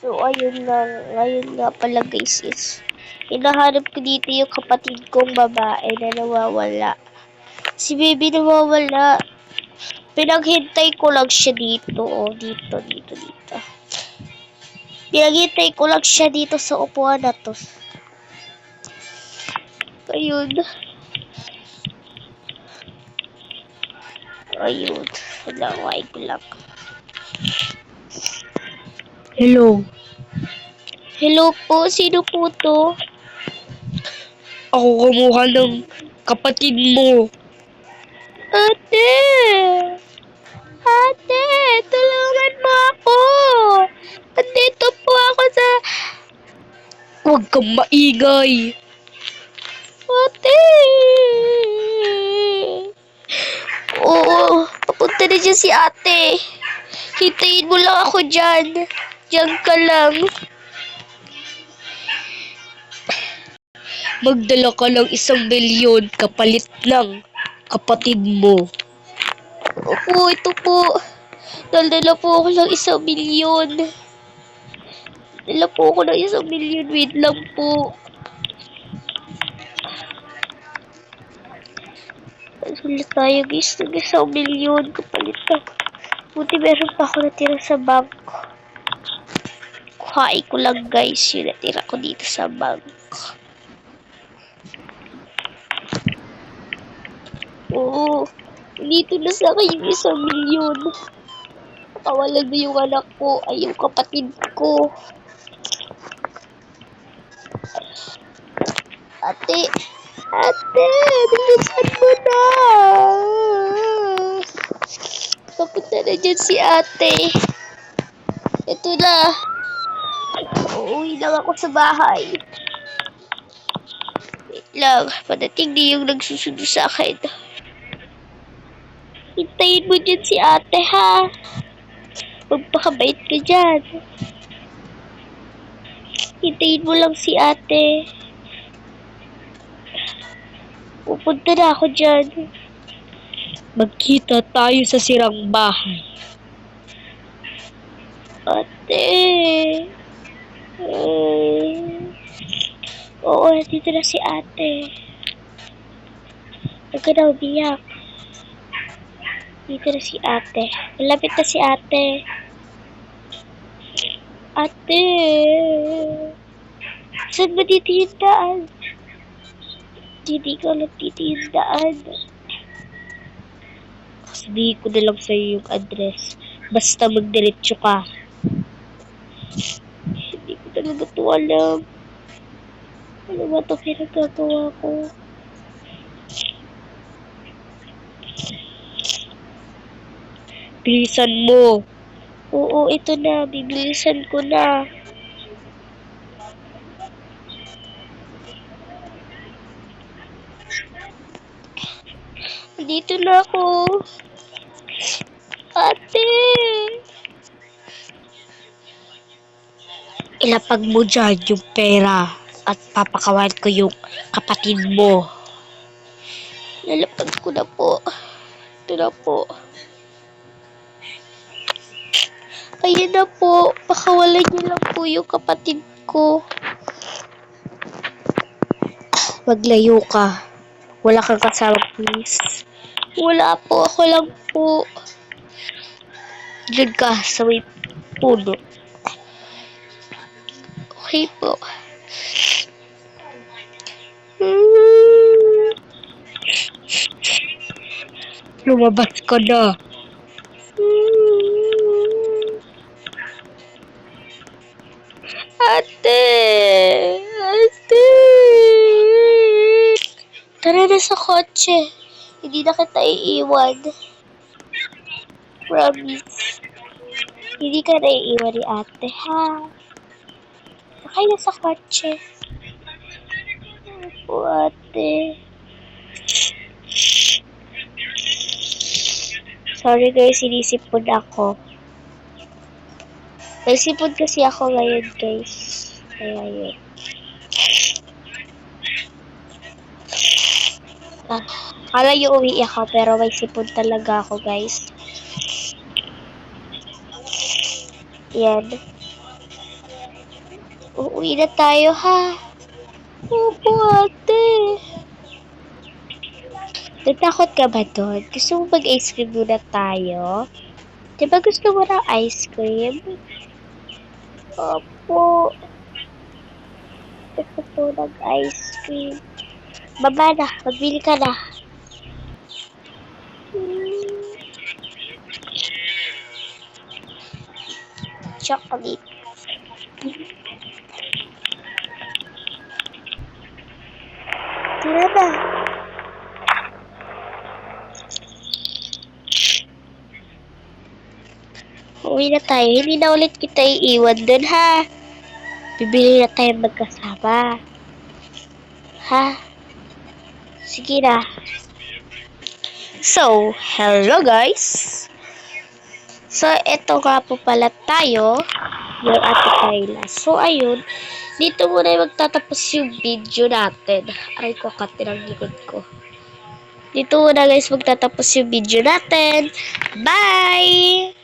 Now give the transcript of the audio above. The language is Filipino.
So, ayun lang. Ngayon nga pala guys is hinahanap ko dito yung kapatid kong babae na nawawala. Si baby nawawala. Pinaghintay ko lang siya dito. Oh, dito. Pinaghintay ko lang siya dito sa upuan na to. Ayun. Ayun. Nalaway ko lang. Hello. Hello po. Sino po to? Ako kumuha ng kapatid mo. Ate! Ate! Tulungan mo ako! Andito po ako sa... Huwag kang maingay. Ate! Oo, papunta na dyan si ate. Hintayin mo lang ako dyan. Diyan ka lang. Magdala ka ng 1,000,000 kapalit ng kapatid mo. Opo, ito po. Dala po ako ng 1,000,000. Dala po ako ng 1,000,000. Wait lang po. Sulit tayo guys. Ng 1,000,000 kapalit na. Buti meron pa ako natira sa bangko. Kuhain ko lang guys yung natira ko dito sa bangko. Oo. Dito na sa akin yung 1,000,000. Nakawalan na yung anak ko ay yung kapatid ko. Ate! Ate! Bilisan mo na! Papunta na dyan si ate. Ito na. Uuwi lang ako sa bahay. Wait lang. Padating na yung nagsusunod sa akin. Hintayin mo dyan si ate ha. Magpakabait ka dyan. Hintayin mo lang si ate. Pupunta na ako dyan. Magkita tayo sa sirang bahay. Ate. Oo, dito na si ate. Huwag ka na umiyak. Dito na si ate. Malapit na si ate. Ate. Saan ba dito yung daan? Hindi ko alam dito yung daan. Sabihin ko na lang sa'yo yung address. Basta magdiretso ka. Hindi ko talaga to alam. Ano ba ito pinagagawa ko? Bilisan mo. Oo, ito na. Bibilisan ko na. Dito na ako. Ate! Ilapag mo dyan yung pera at papakawan ko yung kapatid mo. Nalapag ko na po. Ito na po. Ayan na po. Pakawalan niyo lang po yung kapatid ko. Maglayo ka. Wala kang kasama, please. Wala po. Ako lang po. Diyan ka sa may puno. Okay po. Lumabas ka na. Ate! Ate! Tara na sa kotse. Hindi na kita iiwan. Promise. Hindi ka na iiwan ni ate, ha? Sakay na sa kotse. Opo, ate. Sorry guys, sinisipon ako. May sipon kasi ako ngayon guys. Kaya yun. Kala yung uwi ako pero may sipon talaga ako guys. Yan. Uuwi na tayo, ha? Opo, ate. Natakot ka ba doon? Gusto mo mag-ice cream muna tayo? Di ba gusto mo ng ice cream? Opo. Gusto ko ng ice cream. Baba na. Magbili ka na. Chocolate. Tira na. Uwi na tayo. Hindi na ulit kita iiwan dun, ha? Bibili na tayo magkasama. Ha? Sige na. So, hello guys. So, eto nga po pala tayo. Yung Ate Kayla. So, ayun. Dito muna magtatapos yung video natin. Aray ko, katirang likod ko. Dito muna guys magtatapos yung video natin. Bye!